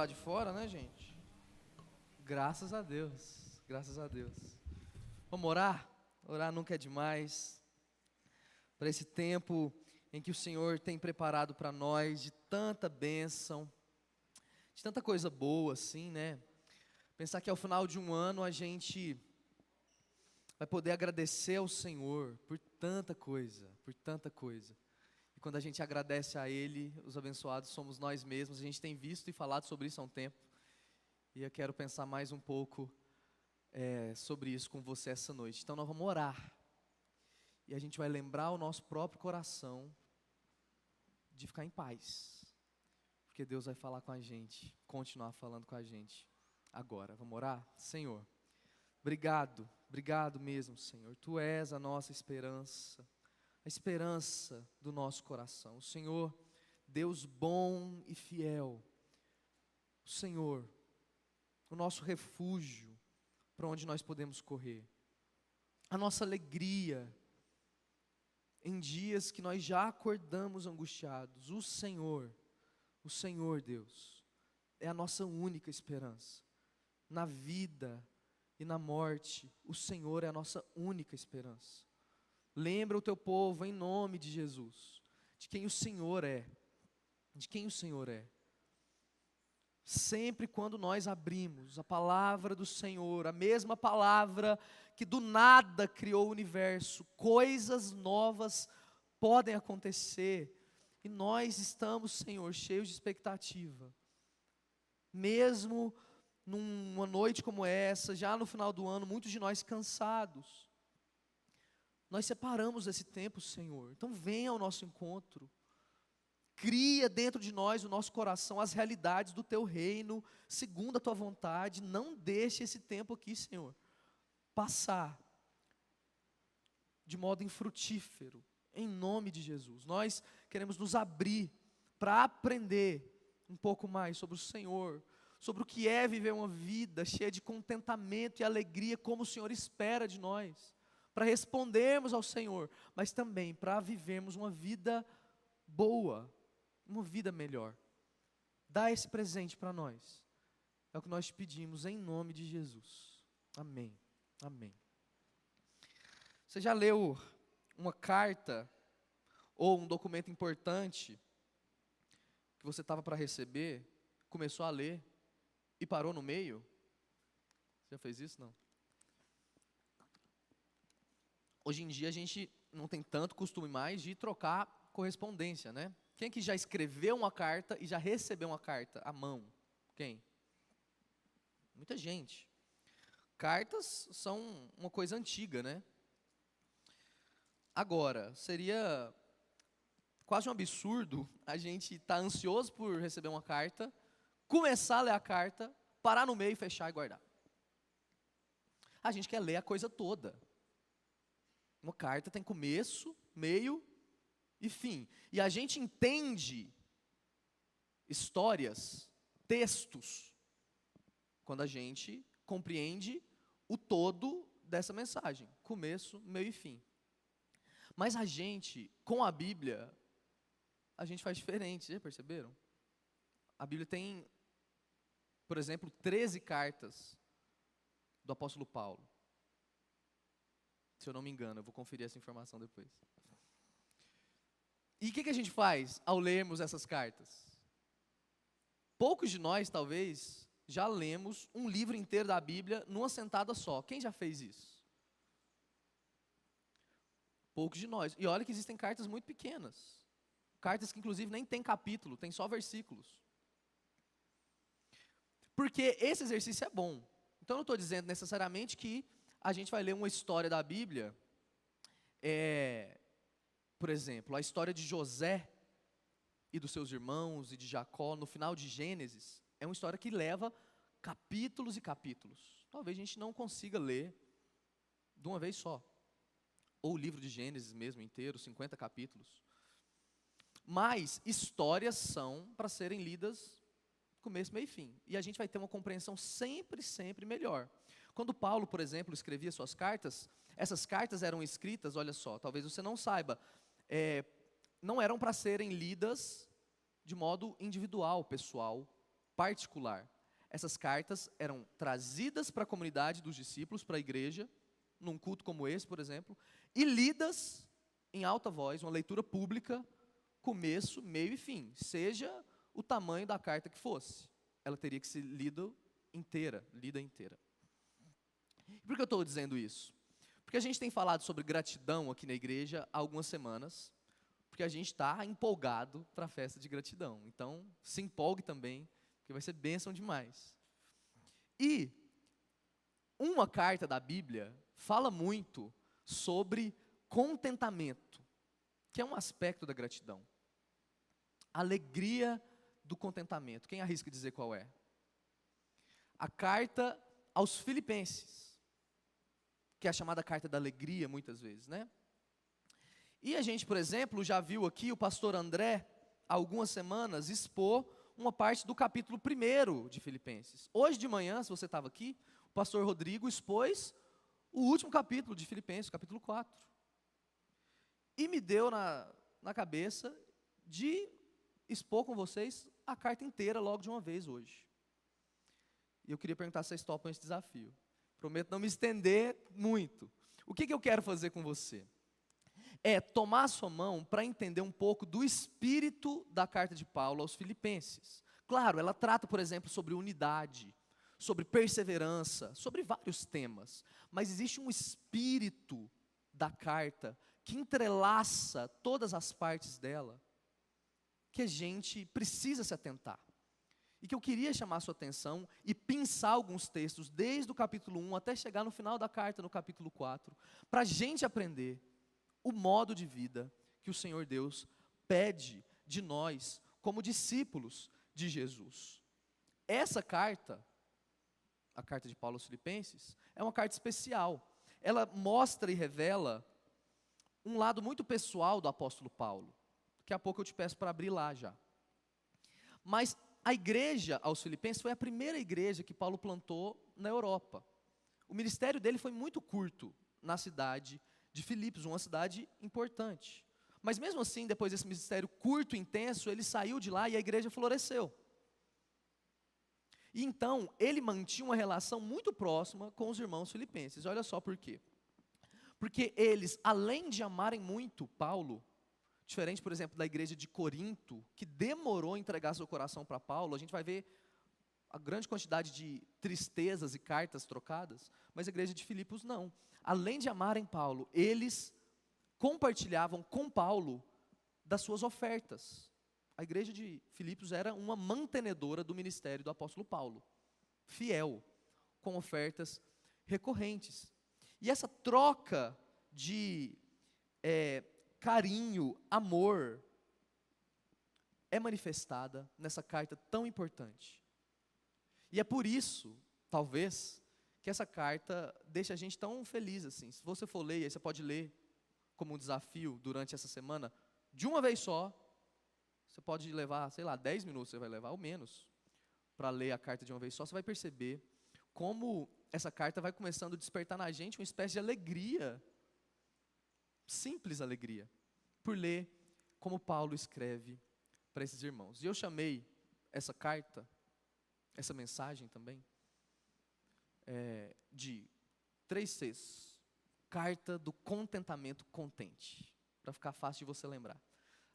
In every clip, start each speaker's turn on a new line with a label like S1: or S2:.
S1: lado de fora, né, gente? Graças a Deus, graças a Deus. Vamos orar? Orar nunca é demais. Para esse tempo em que o Senhor tem preparado para nós de tanta bênção, de tanta coisa boa, assim, né? Pensar que ao final de um ano a gente vai poder agradecer ao Senhor por tanta coisa, por tanta coisa. E quando a gente agradece a Ele, os abençoados somos nós mesmos. A gente tem visto e falado sobre isso há um tempo. E eu quero pensar mais um pouco sobre isso com você essa noite. Então nós vamos orar. E a gente vai lembrar o nosso próprio coração de ficar em paz. Porque Deus vai falar com a gente, continuar falando com a gente agora. Vamos orar? Senhor, obrigado, obrigado mesmo, Senhor. Tu és a nossa esperança, a esperança do nosso coração. O Senhor, Deus bom e fiel. O Senhor, o nosso refúgio, para onde nós podemos correr. A nossa alegria em dias que nós já acordamos angustiados. O Senhor, Deus, é a nossa única esperança. Na vida e na morte, o Senhor é a nossa única esperança. Lembra o teu povo em nome de Jesus, de quem o Senhor é, de quem o Senhor é. Sempre quando nós abrimos a palavra do Senhor, a mesma palavra que do nada criou o universo, coisas novas podem acontecer, e nós estamos, Senhor, cheios de expectativa. Mesmo numa noite como essa, já no final do ano, muitos de nós cansados, nós separamos esse tempo, Senhor. Então venha ao nosso encontro. Cria dentro de nós, o nosso coração, as realidades do Teu reino, segundo a Tua vontade. Não deixe esse tempo aqui, Senhor, passar de modo infrutífero, em nome de Jesus. Nós queremos nos abrir para aprender um pouco mais sobre o Senhor, sobre o que é viver uma vida cheia de contentamento e alegria, como o Senhor espera de nós, para respondermos ao Senhor, mas também para vivermos uma vida boa, uma vida melhor. Dá esse presente para nós. É o que nós te pedimos em nome de Jesus. Amém. Amém. Você já leu uma carta ou um documento importante que você estava para receber, começou a ler e parou no meio? Você já fez isso? Não. Hoje em dia a gente não tem tanto costume mais de trocar correspondência, né? Quem que já escreveu uma carta e já recebeu uma carta à mão? Quem? Muita gente. Cartas são uma coisa antiga, né? Agora, seria quase um absurdo a gente estar ansioso por receber uma carta, começar a ler a carta, parar no meio, fechar e guardar. A gente quer ler a coisa toda. Uma carta tem começo, meio e fim. E a gente entende histórias, textos, quando a gente compreende o todo dessa mensagem. Começo, meio e fim. Mas a gente, com a Bíblia, a gente faz diferente, já perceberam? A Bíblia tem, por exemplo, 13 cartas do apóstolo Paulo. Se eu não me engano, eu vou conferir essa informação depois. E o que a gente faz ao lermos essas cartas? Poucos de nós, talvez, já lemos um livro inteiro da Bíblia numa sentada só. Quem já fez isso? Poucos de nós. E olha que existem cartas muito pequenas. Cartas que, inclusive, nem tem capítulo, tem só versículos. Porque esse exercício é bom. Então, eu não estou dizendo necessariamente que a gente vai ler uma história da Bíblia, por exemplo, a história de José e dos seus irmãos e de Jacó, no final de Gênesis, é uma história que leva capítulos e capítulos. Talvez a gente não consiga ler de uma vez só. Ou o livro de Gênesis mesmo inteiro, 50 capítulos. Mas histórias são para serem lidas começo, meio e fim. E a gente vai ter uma compreensão sempre, sempre melhor. Quando Paulo, por exemplo, escrevia suas cartas, essas cartas eram escritas, olha só, talvez você não saiba, não eram para serem lidas de modo individual, pessoal, particular. Essas cartas eram trazidas para a comunidade dos discípulos, para a igreja, num culto como esse, por exemplo, e lidas em alta voz, uma leitura pública, começo, meio e fim, seja o tamanho da carta que fosse. Ela teria que ser lida inteira. E por que eu estou dizendo isso? Porque a gente tem falado sobre gratidão aqui na igreja há algumas semanas, porque a gente está empolgado para a festa de gratidão. Então, se empolgue também, porque vai ser bênção demais. E uma carta da Bíblia fala muito sobre contentamento, que é um aspecto da gratidão. Alegria do contentamento. Quem arrisca dizer qual é? A carta aos Filipenses, que é a chamada carta da alegria, muitas vezes, né? E a gente, por exemplo, já viu aqui o pastor André, há algumas semanas, expor uma parte do capítulo 1 de Filipenses. Hoje de manhã, se você estava aqui, o pastor Rodrigo expôs o último capítulo de Filipenses, capítulo 4. E me deu na cabeça de expor com vocês a carta inteira logo de uma vez hoje. E eu queria perguntar se vocês topam esse desafio. Prometo não me estender muito. O que eu quero fazer com você? É tomar a sua mão para entender um pouco do espírito da carta de Paulo aos Filipenses. Claro, ela trata, por exemplo, sobre unidade, sobre perseverança, sobre vários temas. Mas existe um espírito da carta que entrelaça todas as partes dela, que a gente precisa se atentar. E que eu queria chamar a sua atenção e pensar alguns textos, desde o capítulo 1 até chegar no final da carta, no capítulo 4, para a gente aprender o modo de vida que o Senhor Deus pede de nós, como discípulos de Jesus. Essa carta, a carta de Paulo aos Filipenses, é uma carta especial. Ela mostra e revela um lado muito pessoal do apóstolo Paulo. Daqui a pouco eu te peço para abrir lá já. Mas a igreja aos Filipenses foi a primeira igreja que Paulo plantou na Europa. O ministério dele foi muito curto na cidade de Filipos, uma cidade importante. Mas mesmo assim, depois desse ministério curto e intenso, ele saiu de lá e a igreja floresceu. E então, ele mantinha uma relação muito próxima com os irmãos filipenses. Olha só por quê. Porque eles, além de amarem muito Paulo, diferente, por exemplo, da igreja de Corinto, que demorou a entregar seu coração para Paulo, a gente vai ver a grande quantidade de tristezas e cartas trocadas, mas a igreja de Filipos não. Além de amarem Paulo, eles compartilhavam com Paulo das suas ofertas. A igreja de Filipos era uma mantenedora do ministério do apóstolo Paulo, fiel, com ofertas recorrentes. E essa troca de carinho, amor, é manifestada nessa carta tão importante. E é por isso, talvez, que essa carta deixa a gente tão feliz assim. Se você for ler, aí você pode ler como um desafio durante essa semana, de uma vez só. Você pode levar, sei lá, 10 minutos, você vai levar, ou menos, para ler a carta de uma vez só. Você vai perceber como essa carta vai começando a despertar na gente uma espécie de alegria, simples alegria, por ler como Paulo escreve para esses irmãos. E eu chamei essa carta, essa mensagem também, de 3 Cs. Carta do contentamento contente, para ficar fácil de você lembrar.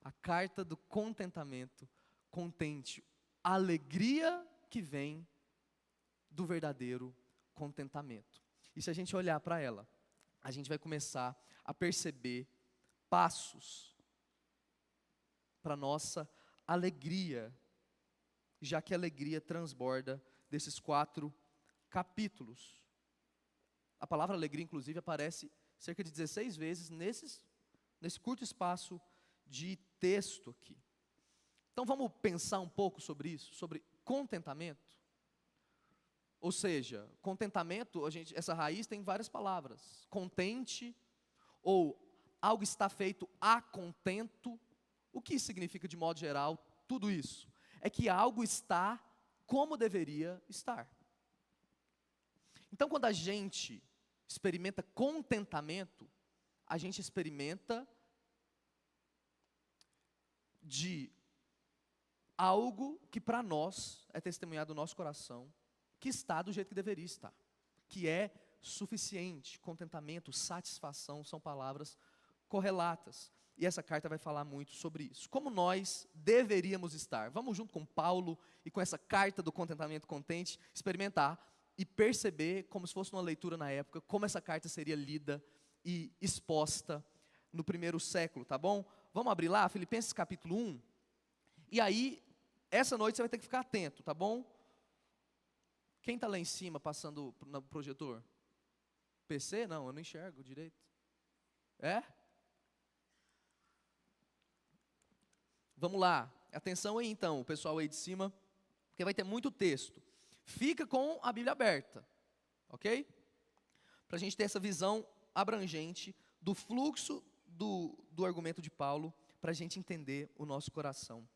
S1: A carta do contentamento contente, a alegria que vem do verdadeiro contentamento. E se a gente olhar para ela, a gente vai começar a perceber passos para nossa alegria, já que a alegria transborda desses 4 capítulos. A palavra alegria, inclusive, aparece cerca de 16 vezes nesse curto espaço de texto aqui. Então vamos pensar um pouco sobre isso, sobre contentamento. Ou seja, contentamento, essa raiz tem várias palavras. Contente, ou algo está feito a contento. O que significa de modo geral tudo isso? É que algo está como deveria estar. Então quando a gente experimenta contentamento, a gente experimenta de algo que para nós é testemunhado no nosso coração, que está do jeito que deveria estar, que é suficiente. Contentamento, satisfação são palavras correlatas. E essa carta vai falar muito sobre isso. Como nós deveríamos estar. Vamos junto com Paulo e com essa carta do contentamento contente, experimentar e perceber, como se fosse uma leitura na época, como essa carta seria lida e exposta no primeiro século, tá bom? Vamos abrir lá, Filipenses capítulo 1. E aí, essa noite você vai ter que ficar atento, tá bom? Quem está lá em cima passando no projetor? PC? Não, eu não enxergo direito. É? Vamos lá, atenção aí então, o pessoal aí de cima, porque vai ter muito texto. Fica com a Bíblia aberta, ok? Para a gente ter essa visão abrangente do fluxo do argumento de Paulo, para a gente entender o nosso coração,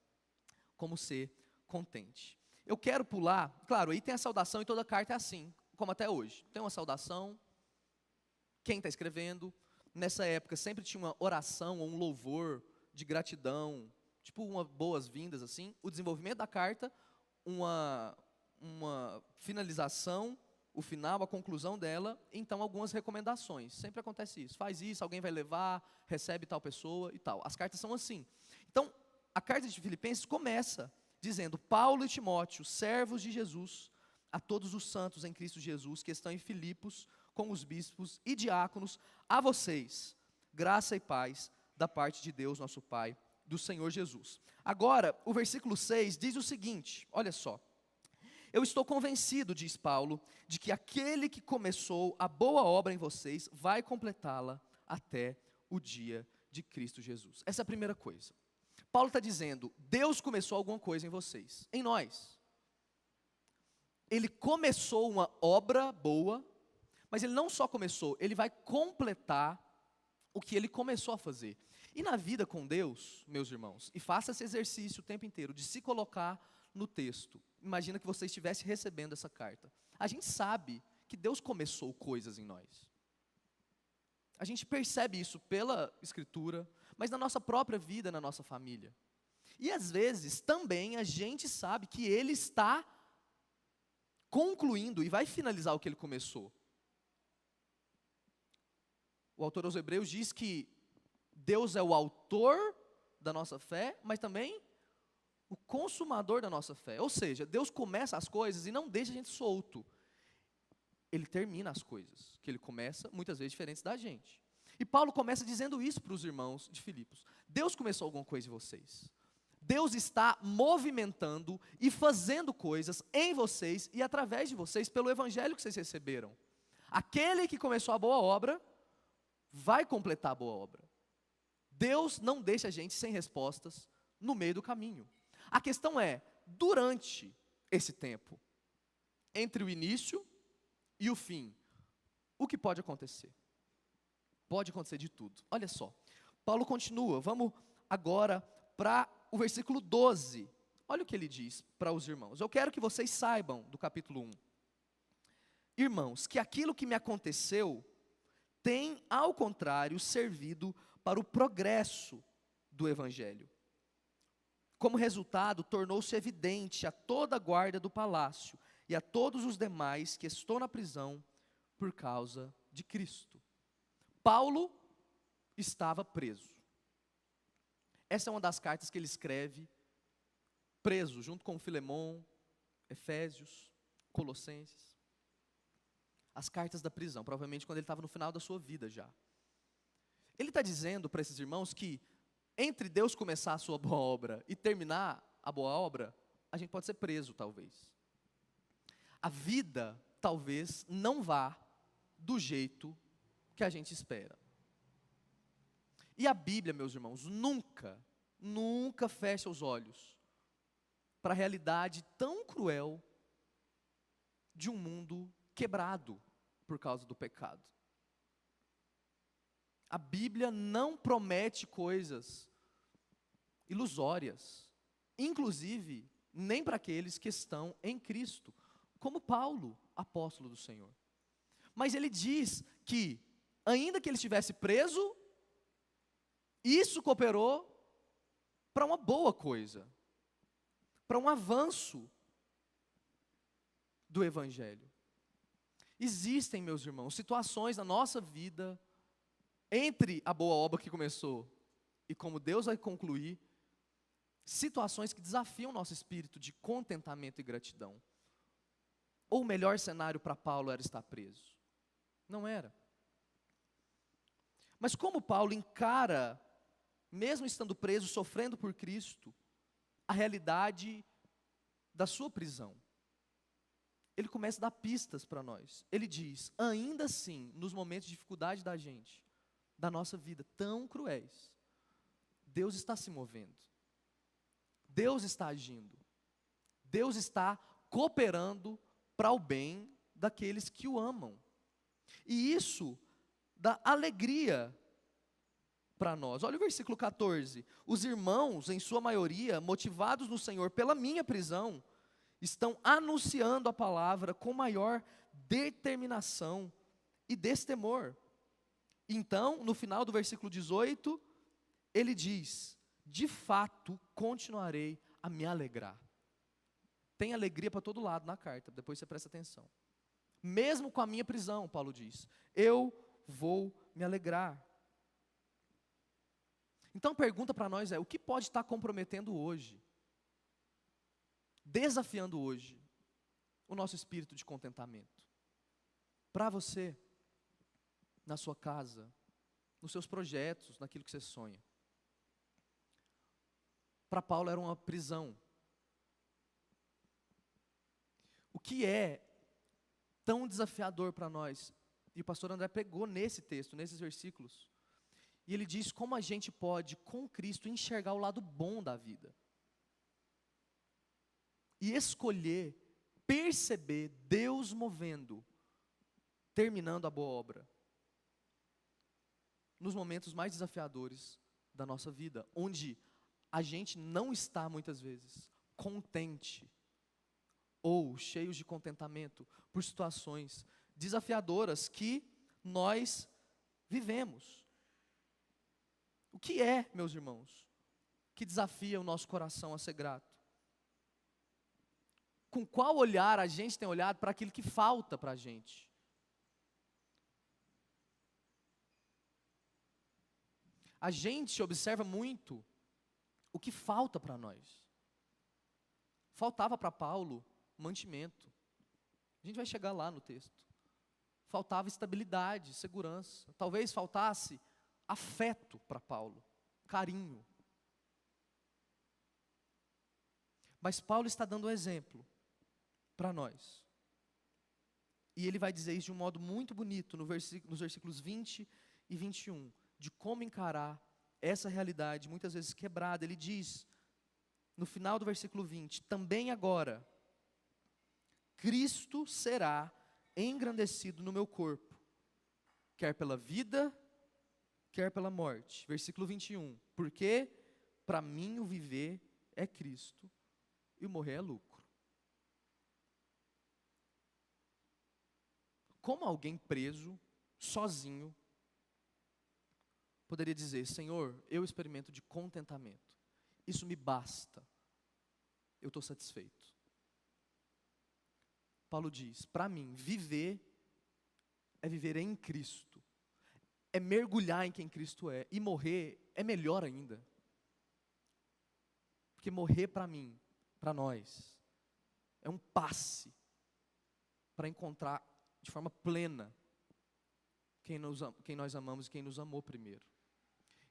S1: como ser contente. Eu quero pular, claro, aí tem a saudação e toda carta é assim, como até hoje. Tem uma saudação, quem está escrevendo, nessa época sempre tinha uma oração ou um louvor de gratidão, tipo uma boas-vindas assim, o desenvolvimento da carta, uma finalização, o final, a conclusão dela, então algumas recomendações. Sempre acontece isso. Faz isso, alguém vai levar, recebe tal pessoa e tal. As cartas são assim. Então, a carta de Filipenses começa dizendo: Paulo e Timóteo, servos de Jesus, a todos os santos em Cristo Jesus, que estão em Filipos, com os bispos e diáconos, a vocês, graça e paz da parte de Deus, nosso Pai, do Senhor Jesus. Agora, o versículo 6 diz o seguinte, olha só. Eu estou convencido, diz Paulo, de que aquele que começou a boa obra em vocês vai completá-la até o dia de Cristo Jesus. Essa é a primeira coisa. Paulo está dizendo, Deus começou alguma coisa em vocês, em nós. Ele começou uma obra boa, mas ele não só começou, ele vai completar o que ele começou a fazer. E na vida com Deus, meus irmãos, e faça esse exercício o tempo inteiro, de se colocar no texto. Imagina que você estivesse recebendo essa carta. A gente sabe que Deus começou coisas em nós. A gente percebe isso pela Escritura, mas na nossa própria vida, na nossa família. E às vezes também a gente sabe que Ele está concluindo e vai finalizar o que Ele começou. O autor aos Hebreus diz que Deus é o autor da nossa fé, mas também o consumador da nossa fé. Ou seja, Deus começa as coisas e não deixa a gente solto. Ele termina as coisas que Ele começa, muitas vezes diferentes da gente. E Paulo começa dizendo isso para os irmãos de Filipos. Deus começou alguma coisa em vocês. Deus está movimentando e fazendo coisas em vocês e através de vocês pelo evangelho que vocês receberam. Aquele que começou a boa obra, vai completar a boa obra. Deus não deixa a gente sem respostas no meio do caminho. A questão é, durante esse tempo, entre o início e o fim, o que pode acontecer? Pode acontecer de tudo. Olha só, Paulo continua, vamos agora para o versículo 12. Olha o que ele diz para os irmãos. Eu quero que vocês saibam, do capítulo 1. Irmãos, que aquilo que me aconteceu tem, ao contrário, servido para o progresso do evangelho. Como resultado, tornou-se evidente a toda a guarda do palácio e a todos os demais que estou na prisão por causa de Cristo. Paulo estava preso. Essa é uma das cartas que ele escreve, preso, junto com Filemão, Efésios, Colossenses. As cartas da prisão, provavelmente quando ele estava no final da sua vida já. Ele está dizendo para esses irmãos que, entre Deus começar a sua boa obra e terminar a boa obra, a gente pode ser preso, talvez. A vida, talvez, não vá do jeito que a gente espera. E a Bíblia, meus irmãos, nunca fecha os olhos para a realidade tão cruel de um mundo quebrado por causa do pecado. A Bíblia não promete coisas ilusórias, inclusive nem para aqueles que estão em Cristo, como Paulo, apóstolo do Senhor. Mas ele diz que, ainda que ele estivesse preso, isso cooperou para uma boa coisa. para um avanço do Evangelho. Existem, meus irmãos, situações na nossa vida, entre a boa obra que começou e como Deus vai concluir, situações que desafiam o nosso espírito de contentamento e gratidão. Ou o melhor cenário para Paulo era estar preso? Não era. Mas como Paulo encara, mesmo estando preso, sofrendo por Cristo, a realidade da sua prisão? Ele começa a dar pistas para nós. Ele diz, ainda assim, nos momentos de dificuldade da gente, da nossa vida, tão cruéis, Deus está se movendo. Deus está agindo. Deus está cooperando para o bem daqueles que o amam. E isso dá alegria para nós. Olha o versículo 14. Os irmãos, em sua maioria, motivados no Senhor pela minha prisão, estão anunciando a palavra com maior determinação e destemor. Então, no final do versículo 18, ele diz, de fato, continuarei a me alegrar. Tem alegria para todo lado na carta, depois você presta atenção. Mesmo com a minha prisão, Paulo diz, eu vou me alegrar. Então a pergunta para nós é, o que pode estar comprometendo hoje, desafiando hoje, o nosso espírito de contentamento? Para você, na sua casa, nos seus projetos, naquilo que você sonha. Para Paulo era uma prisão. O que é tão desafiador para nós? E o pastor André pegou nesse texto, nesses versículos. E ele diz como a gente pode, com Cristo, enxergar o lado bom da vida. E escolher, perceber Deus movendo, terminando a boa obra. Nos momentos mais desafiadores da nossa vida, onde a gente não está, muitas vezes, contente, ou cheios de contentamento, por situações desafiadoras que nós vivemos. O que é, meus irmãos, que desafia o nosso coração a ser grato? Com qual olhar a gente tem olhado para aquilo que falta para a gente? A gente observa muito o que falta para nós. Faltava para Paulo mantimento. A gente vai chegar lá no texto. Faltava estabilidade, segurança. Talvez faltasse afeto para Paulo, carinho. Mas Paulo está dando um exemplo para nós. E ele vai dizer isso de um modo muito bonito nos versículos 20 e 21, de como encarar essa realidade, muitas vezes quebrada. Ele diz, no final do versículo 20, também agora, Cristo será engrandecido no meu corpo, quer pela vida, quer pela morte. Versículo 21, porque para mim o viver é Cristo e o morrer é lucro. Como alguém preso, sozinho, poderia dizer, Senhor, eu experimento de contentamento, isso me basta, eu estou satisfeito. Paulo diz, para mim, viver é viver em Cristo, é mergulhar em quem Cristo é, e morrer é melhor ainda. Porque morrer para mim, para nós, é um passe para encontrar de forma plena quem nós amamos e quem nos amou primeiro.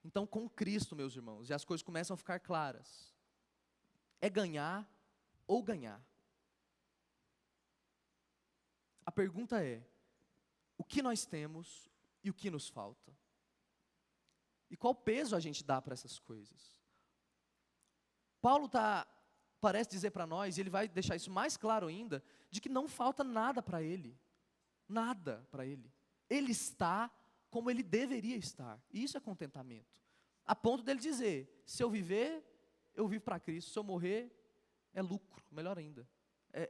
S1: Então, com Cristo, meus irmãos, e as coisas começam a ficar claras, é ganhar ou ganhar. A pergunta é, o que nós temos e o que nos falta? E qual peso a gente dá para essas coisas? Paulo parece dizer para nós, e ele vai deixar isso mais claro ainda, de que não falta nada para ele. Nada para ele. Ele está como ele deveria estar. E isso é contentamento. A ponto dele dizer, se eu viver, eu vivo para Cristo. Se eu morrer, é lucro, melhor ainda.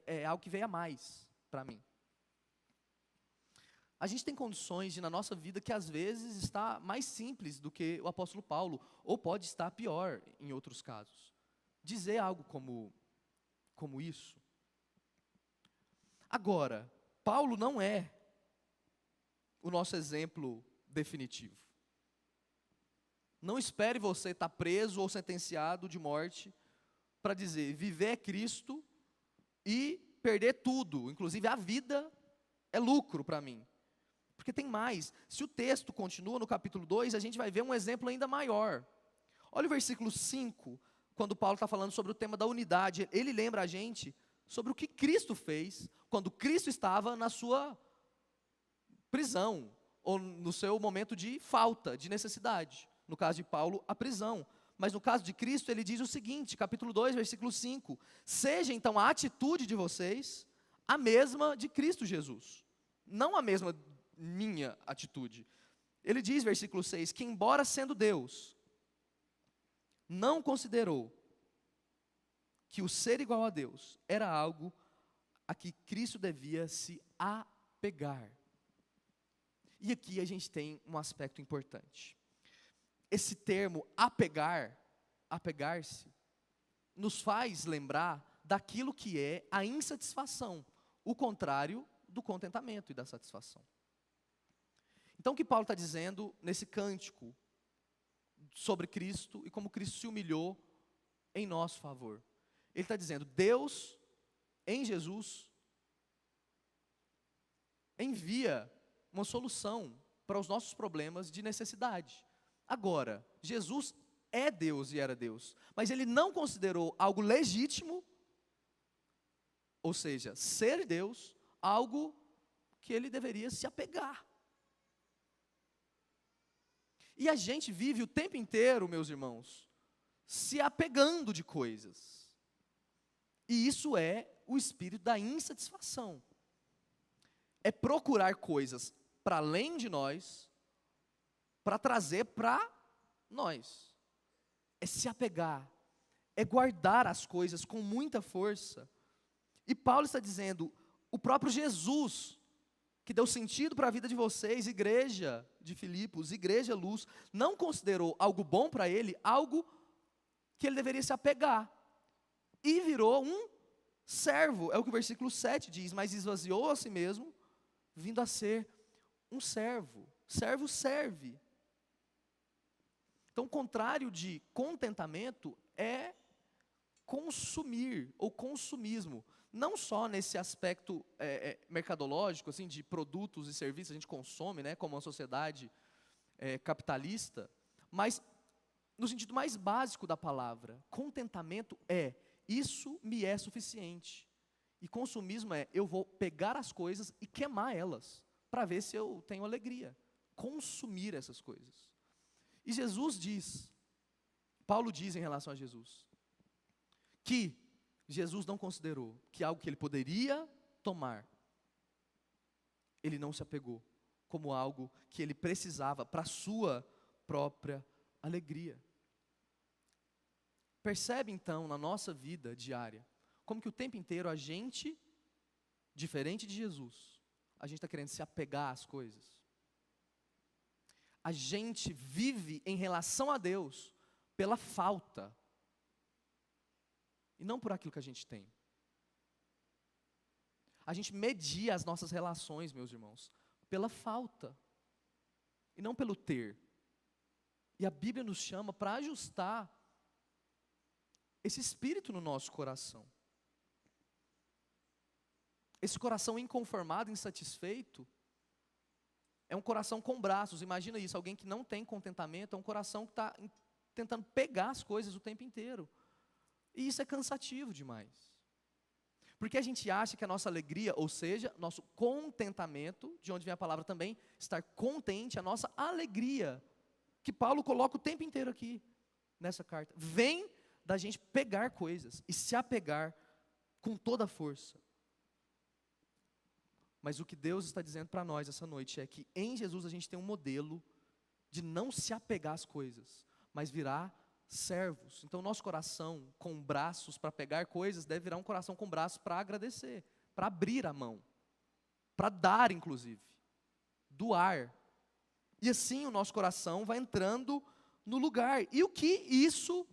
S1: É algo que veio a mais para mim. A gente tem condições de, na nossa vida, que às vezes está mais simples do que o apóstolo Paulo, ou pode estar pior em outros casos. Dizer algo como, como isso? Agora, Paulo não é o nosso exemplo definitivo. Não espere você estar preso ou sentenciado de morte para dizer, viver é Cristo e perder tudo, inclusive a vida é lucro para mim. Porque tem mais. Se o texto continua no capítulo 2, a gente vai ver um exemplo ainda maior. Olha o versículo 5, quando Paulo está falando sobre o tema da unidade. Ele lembra a gente sobre o que Cristo fez quando Cristo estava na sua prisão, ou no seu momento de falta, de necessidade. No caso de Paulo, a prisão. Mas no caso de Cristo, ele diz o seguinte, capítulo 2, versículo 5. Seja então a atitude de vocês a mesma de Cristo Jesus. Não a mesma minha atitude. Ele diz, versículo 6, que embora sendo Deus, não considerou que o ser igual a Deus era algo a que Cristo devia se apegar. E aqui a gente tem um aspecto importante. Esse termo apegar, apegar-se, nos faz lembrar daquilo que é a insatisfação, o contrário do contentamento e da satisfação. Então o que Paulo está dizendo nesse cântico sobre Cristo e como Cristo se humilhou em nosso favor? Ele está dizendo, Deus, em Jesus, envia uma solução para os nossos problemas de necessidade. Agora, Jesus é Deus e era Deus, mas ele não considerou algo legítimo, ou seja, ser Deus, algo que ele deveria se apegar. E a gente vive o tempo inteiro, meus irmãos, se apegando de coisas. E isso é o espírito da insatisfação. É procurar coisas para além de nós, para trazer para nós. É se apegar, é guardar as coisas com muita força. E Paulo está dizendo, o próprio Jesus, que deu sentido para a vida de vocês, igreja de Filipos, igreja luz, não considerou algo bom para ele, algo que ele deveria se apegar. E virou um servo, é o que o versículo 7 diz, mas esvaziou a si mesmo, vindo a ser um servo. Servo serve. Então, o contrário de contentamento é consumir, ou consumismo. Não só nesse aspecto mercadológico, assim, de produtos e serviços a gente consome, né, como uma sociedade capitalista, mas no sentido mais básico da palavra. Contentamento é, isso me é suficiente. E consumismo é, eu vou pegar as coisas e queimar elas, para ver se eu tenho alegria. Consumir essas coisas. E Jesus diz, Paulo diz em relação a Jesus, que Jesus não considerou que algo que ele poderia tomar, ele não se apegou, como algo que ele precisava para a sua própria alegria. Percebe então na nossa vida diária, como que o tempo inteiro a gente, diferente de Jesus, a gente está querendo se apegar às coisas. A gente vive em relação a Deus pela falta. E não por aquilo que a gente tem. A gente media as nossas relações, meus irmãos, pela falta. E não pelo ter. E a Bíblia nos chama para ajustar esse espírito no nosso coração. Esse coração inconformado, insatisfeito, é um coração com braços. Imagina isso, alguém que não tem contentamento, é um coração que está tentando pegar as coisas o tempo inteiro. E isso é cansativo demais. Porque a gente acha que a nossa alegria, ou seja, nosso contentamento, de onde vem a palavra também, estar contente, a nossa alegria, que Paulo coloca o tempo inteiro aqui, nessa carta, vem da gente pegar coisas e se apegar com toda a força. Mas o que Deus está dizendo para nós essa noite é que em Jesus a gente tem um modelo de não se apegar às coisas, mas virar servos. Então nosso coração com braços para pegar coisas deve virar um coração com braços para agradecer, para abrir a mão, para dar inclusive, doar. E assim o nosso coração vai entrando no lugar. E o que isso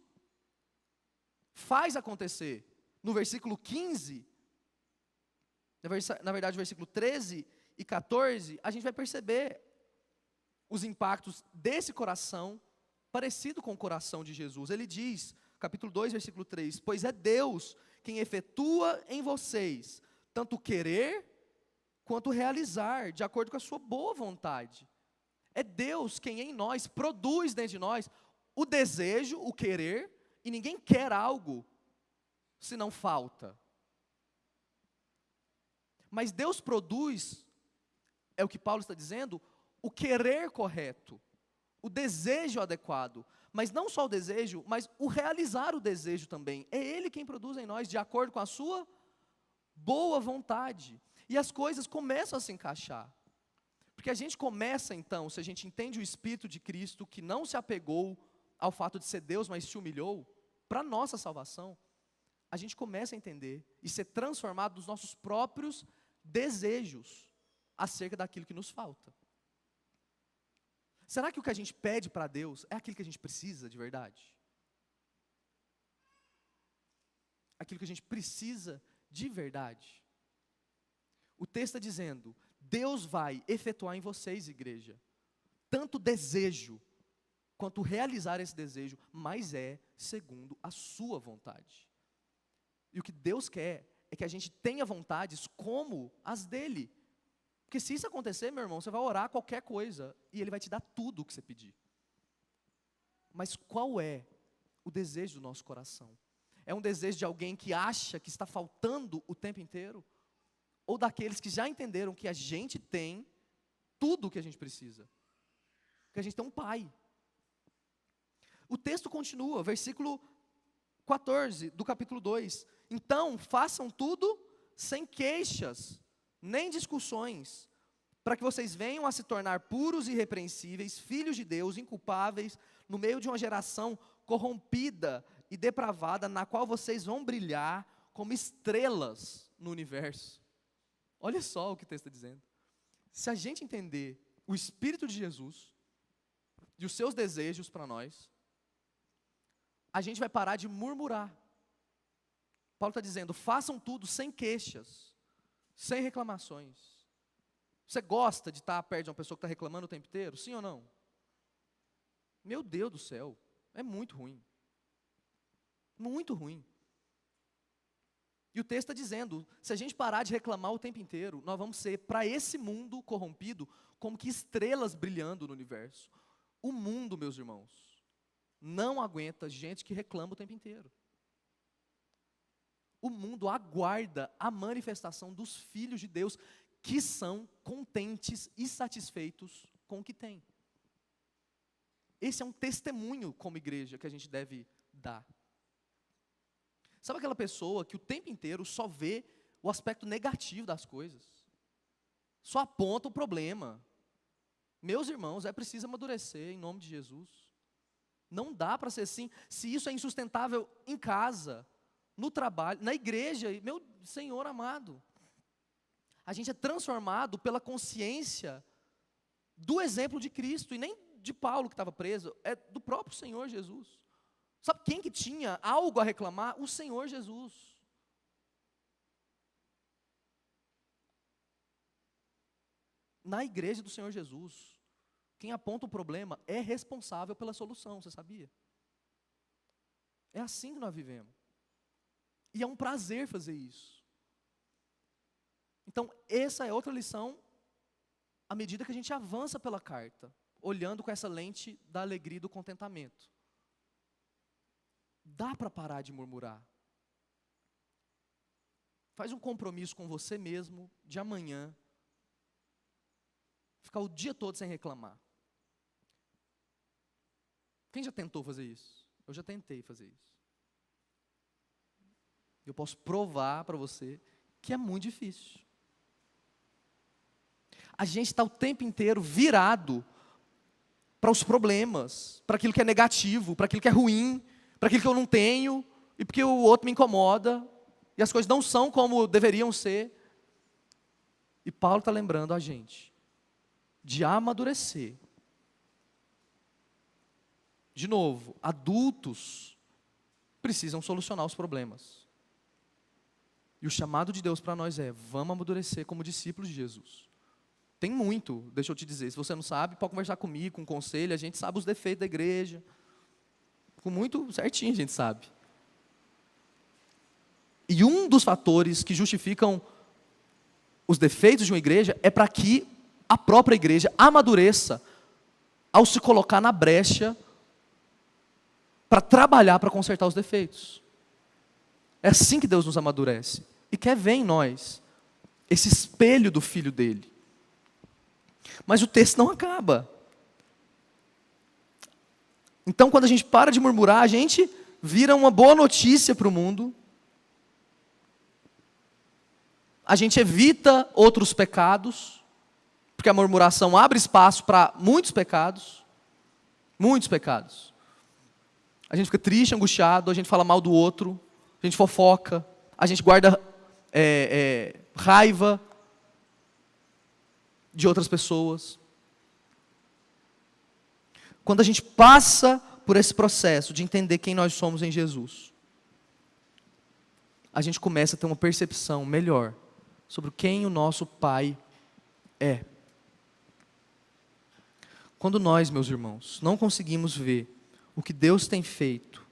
S1: faz acontecer? no versículo 15, na verdade, versículo 13 e 14, a gente vai perceber os impactos desse coração parecido com o coração de Jesus. Ele diz, capítulo 2, versículo 3, pois é Deus quem efetua em vocês, tanto querer quanto realizar, de acordo com a sua boa vontade. É Deus quem em nós produz dentro de nós o desejo, o querer, e ninguém quer algo se não falta. Mas Deus produz, é o que Paulo está dizendo, o querer correto, o desejo adequado. Mas não só o desejo, mas o realizar o desejo também. É Ele quem produz em nós, de acordo com a sua boa vontade. E as coisas começam a se encaixar. Porque a gente começa então, se a gente entende o Espírito de Cristo, que não se apegou ao fato de ser Deus, mas se humilhou, para a nossa salvação, a gente começa a entender e ser transformado dos nossos próprios desejos acerca daquilo que nos falta. Será que o que a gente pede para Deus é aquilo que a gente precisa de verdade? Aquilo que a gente precisa de verdade? O texto está dizendo, Deus vai efetuar em vocês, igreja, tanto desejo, quanto realizar esse desejo, mas é segundo a sua vontade. E o que Deus quer é que a gente tenha vontades como as dele. Porque se isso acontecer, meu irmão, você vai orar qualquer coisa e Ele vai te dar tudo o que você pedir. Mas qual é o desejo do nosso coração? É um desejo de alguém que acha que está faltando o tempo inteiro? Ou daqueles que já entenderam que a gente tem tudo o que a gente precisa? Que a gente tem um pai. O texto continua, versículo 14 do capítulo 2. Então, façam tudo sem queixas, nem discussões, para que vocês venham a se tornar puros e irrepreensíveis, filhos de Deus, inculpáveis, no meio de uma geração corrompida e depravada, na qual vocês vão brilhar como estrelas no universo. Olha só o que o texto está dizendo. Se a gente entender o Espírito de Jesus e os seus desejos para nós, a gente vai parar de murmurar. Paulo está dizendo, façam tudo sem queixas, sem reclamações. Você gosta de estar perto de uma pessoa que está reclamando o tempo inteiro? Sim ou não? Meu Deus do céu, é muito ruim. Muito ruim. E o texto está dizendo, se a gente parar de reclamar o tempo inteiro, nós vamos ser, para esse mundo corrompido, como que estrelas brilhando no universo. O mundo, meus irmãos, não aguenta gente que reclama o tempo inteiro. O mundo aguarda a manifestação dos filhos de Deus, que são contentes e satisfeitos com o que têm. Esse é um testemunho como igreja que a gente deve dar. Sabe aquela pessoa que o tempo inteiro só vê o aspecto negativo das coisas? Só aponta o problema. Meus irmãos, é preciso amadurecer em nome de Jesus. Não dá para ser assim. Se isso é insustentável em casa, no trabalho, na igreja, meu Senhor amado, a gente é transformado pela consciência do exemplo de Cristo, e nem de Paulo que estava preso, é do próprio Senhor Jesus. Sabe quem que tinha algo a reclamar? O Senhor Jesus. Na igreja do Senhor Jesus, quem aponta o problema é responsável pela solução, você sabia? É assim que nós vivemos. E é um prazer fazer isso. Então, essa é outra lição, à medida que a gente avança pela carta, olhando com essa lente da alegria e do contentamento. Dá para parar de murmurar. Faz um compromisso com você mesmo, de amanhã, ficar o dia todo sem reclamar. Quem já tentou fazer isso? Eu já tentei fazer isso. Eu posso provar para você que é muito difícil. A gente está o tempo inteiro virado para os problemas, para aquilo que é negativo, para aquilo que é ruim, para aquilo que eu não tenho, e porque o outro me incomoda, e as coisas não são como deveriam ser. E Paulo está lembrando a gente de amadurecer. De novo, adultos precisam solucionar os problemas. E o chamado de Deus para nós é: vamos amadurecer como discípulos de Jesus. Tem muito, deixa eu te dizer. Se você não sabe, pode conversar comigo, com conselho. A gente sabe os defeitos da igreja. Com muito certinho a gente sabe. E um dos fatores que justificam os defeitos de uma igreja é para que a própria igreja amadureça ao se colocar na brecha para trabalhar para consertar os defeitos. É assim que Deus nos amadurece. E quer ver em nós esse espelho do Filho dele. Mas o texto não acaba. Então, quando a gente para de murmurar, a gente vira uma boa notícia para o mundo. A gente evita outros pecados, porque a murmuração abre espaço para muitos pecados. Muitos pecados. A gente fica triste, angustiado, a gente fala mal do outro, a gente fofoca, a gente guarda raiva de outras pessoas. Quando a gente passa por esse processo de entender quem nós somos em Jesus, a gente começa a ter uma percepção melhor sobre quem o nosso Pai é. Quando nós, meus irmãos, não conseguimos ver o que Deus tem feito,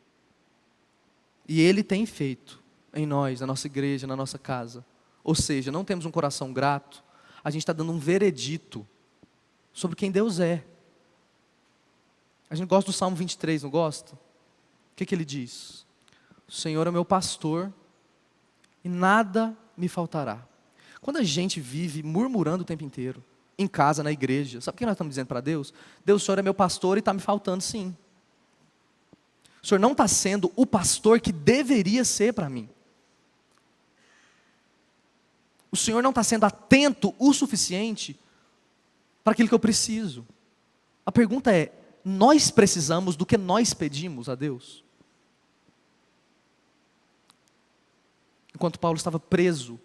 S1: e Ele tem feito em nós, na nossa igreja, na nossa casa, ou seja, não temos um coração grato, a gente está dando um veredito sobre quem Deus é. A gente gosta do Salmo 23, não gosta? O que ele diz? O Senhor é meu pastor e nada me faltará. Quando a gente vive murmurando o tempo inteiro, em casa, na igreja, sabe o que nós estamos dizendo para Deus? Deus, o Senhor é meu pastor e está me faltando sim. O Senhor não está sendo o pastor que deveria ser para mim. O Senhor não está sendo atento o suficiente para aquilo que eu preciso. A pergunta é: nós precisamos do que nós pedimos a Deus? Enquanto Paulo estava preso,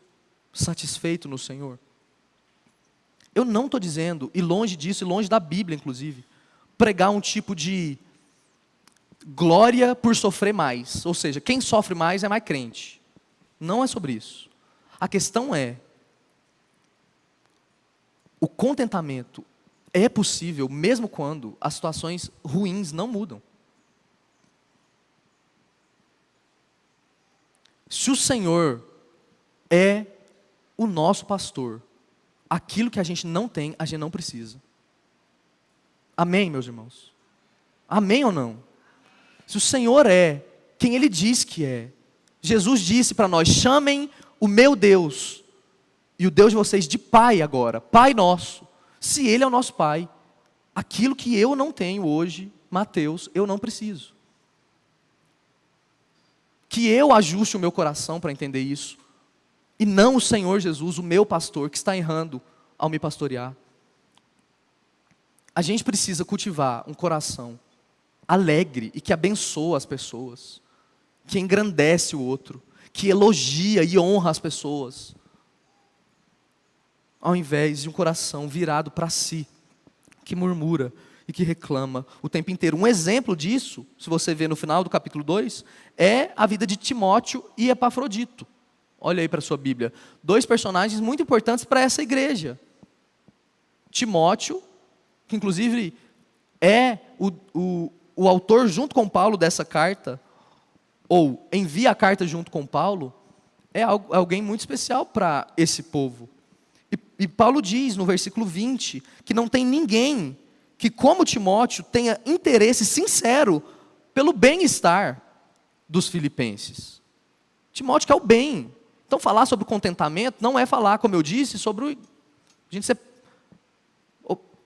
S1: satisfeito no Senhor. Eu não estou dizendo, e longe disso, e longe da Bíblia inclusive, pregar um tipo de glória por sofrer mais. Ou seja, quem sofre mais é mais crente. Não é sobre isso. A questão é, o contentamento é possível mesmo quando as situações ruins não mudam. Se o Senhor é o nosso pastor, aquilo que a gente não tem, a gente não precisa. Amém, meus irmãos? Amém ou não? Se o Senhor é quem Ele diz que é, Jesus disse para nós: chamem o meu Deus e o Deus de vocês de Pai agora, Pai nosso. Se Ele é o nosso Pai, aquilo que eu não tenho hoje, Mateus, eu não preciso. Que eu ajuste o meu coração para entender isso, e não o Senhor Jesus, o meu pastor, que está errando ao me pastorear. A gente precisa cultivar um coração alegre e que abençoa as pessoas, que engrandece o outro, que elogia e honra as pessoas, ao invés de um coração virado para si, que murmura e que reclama o tempo inteiro. Um exemplo disso, se você ver no final do capítulo 2, é a vida de Timóteo e Epafrodito. Olha aí para a sua Bíblia. 2 personagens muito importantes para essa igreja. Timóteo, que inclusive é o autor junto com Paulo dessa carta, ou envia a carta junto com Paulo, é alguém muito especial para esse povo. E Paulo diz no versículo 20, que não tem ninguém que, como Timóteo, tenha interesse sincero pelo bem-estar dos filipenses. Timóteo quer o bem. Então falar sobre contentamento não é falar, como eu disse, sobre a gente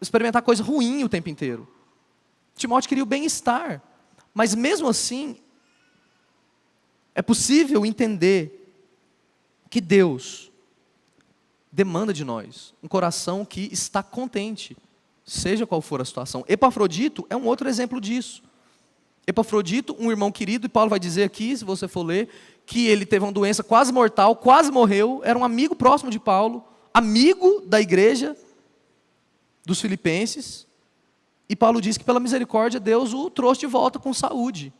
S1: experimentar coisa ruim o tempo inteiro. Timóteo queria o bem-estar. Mas mesmo assim, é possível entender que Deus demanda de nós um coração que está contente, seja qual for a situação. Epafrodito é um outro exemplo disso. Epafrodito, um irmão querido, e Paulo vai dizer aqui, se você for ler, que ele teve uma doença quase mortal, quase morreu, era um amigo próximo de Paulo, amigo da igreja dos filipenses, e Paulo diz que pela misericórdia Deus o trouxe de volta com saúde.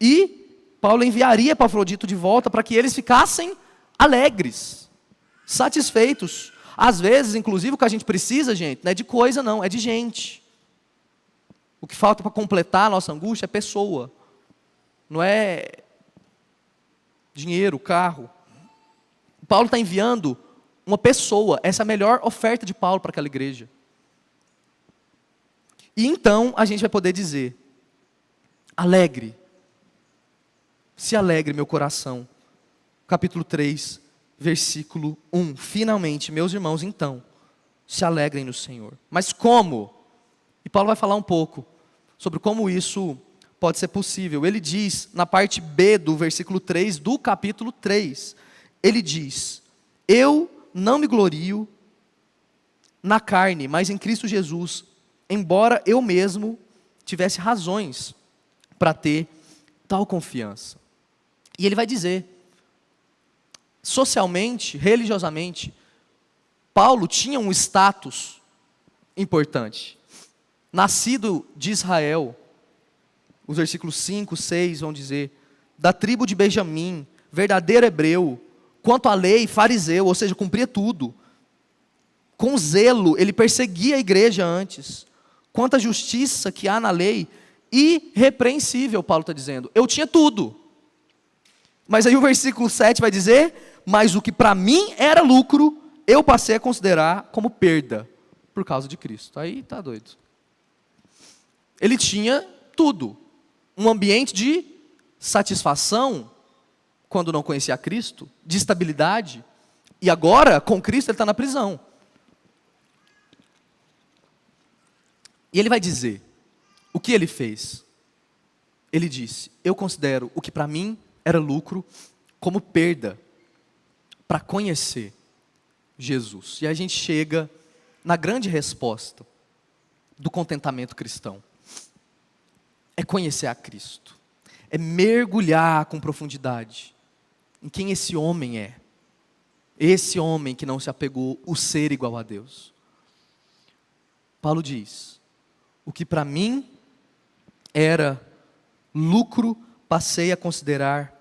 S1: E Paulo enviaria Epafrodito de volta para que eles ficassem alegres, satisfeitos. Às vezes, inclusive, o que a gente precisa, gente, não é de coisa não, é de gente. O que falta para completar a nossa angústia é pessoa. Não é dinheiro, carro. Paulo está enviando uma pessoa. Essa é a melhor oferta de Paulo para aquela igreja. E então a gente vai poder dizer: alegre, se alegre meu coração. Capítulo 3, versículo 1. Finalmente, meus irmãos, então, se alegrem no Senhor. Mas como? E Paulo vai falar um pouco sobre como isso pode ser possível. Ele diz, na parte B do versículo 3 do capítulo 3, ele diz: eu não me glorio na carne, mas em Cristo Jesus, embora eu mesmo tivesse razões para ter tal confiança. E ele vai dizer, socialmente, religiosamente, Paulo tinha um status importante. Nascido de Israel, os versículos 5, 6 vão dizer, da tribo de Benjamim, verdadeiro hebreu, quanto à lei, fariseu, ou seja, cumpria tudo. Com zelo, ele perseguia a igreja antes. Quanto à justiça que há na lei, irrepreensível, Paulo está dizendo. Eu tinha tudo. Mas aí o versículo 7 vai dizer, mas o que para mim era lucro, eu passei a considerar como perda, por causa de Cristo. Aí está doido. Ele tinha tudo. Um ambiente de satisfação, quando não conhecia Cristo, de estabilidade. E agora, com Cristo, ele está na prisão. E ele vai dizer, o que ele fez? Ele disse, eu considero o que para mim era lucro, como perda, para conhecer Jesus. E a gente chega na grande resposta do contentamento cristão. É conhecer a Cristo. É mergulhar com profundidade em quem esse homem é. Esse homem que não se apegou o ser igual a Deus. Paulo diz, o que para mim era lucro, passei a considerar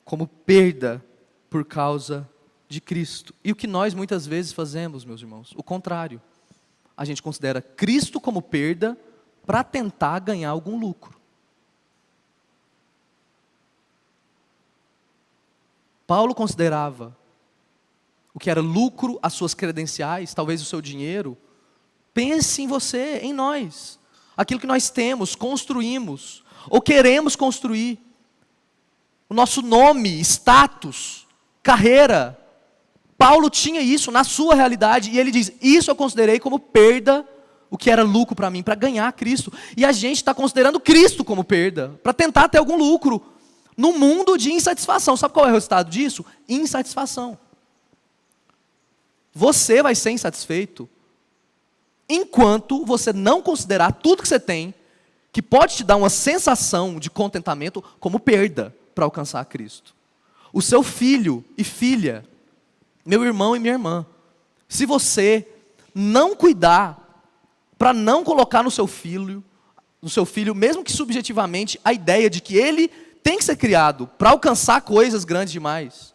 S1: como perda por causa de Cristo. E o que nós muitas vezes fazemos, meus irmãos? O contrário. A gente considera Cristo como perda para tentar ganhar algum lucro. Paulo considerava o que era lucro, as suas credenciais, talvez o seu dinheiro. Pense em você, em nós. Aquilo que nós temos, construímos, ou queremos construir. O nosso nome, status, carreira. Paulo tinha isso na sua realidade, e ele diz, isso eu considerei como perda, o que era lucro para mim, para ganhar Cristo. E a gente está considerando Cristo como perda, para tentar ter algum lucro, num mundo de insatisfação. Sabe qual é o resultado disso? Insatisfação. Você vai ser insatisfeito, enquanto você não considerar tudo que você tem, que pode te dar uma sensação de contentamento, como perda, para alcançar Cristo. O seu filho e filha, meu irmão e minha irmã, se você não cuidar, para não colocar no seu filho, mesmo que subjetivamente, a ideia de que ele tem que ser criado para alcançar coisas grandes demais,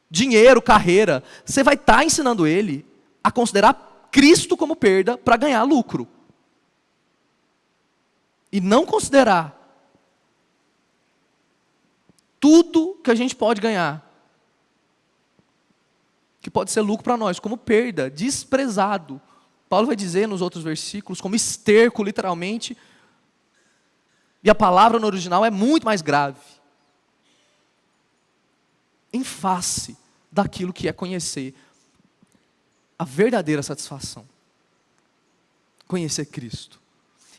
S1: dinheiro, carreira, você vai estar ensinando ele a considerar Cristo como perda para ganhar lucro. E não considerar tudo que a gente pode ganhar, que pode ser lucro para nós, como perda, desprezado. Paulo vai dizer nos outros versículos, como esterco, literalmente, e a palavra no original é muito mais grave. Em face daquilo que é conhecer a verdadeira satisfação. Conhecer Cristo.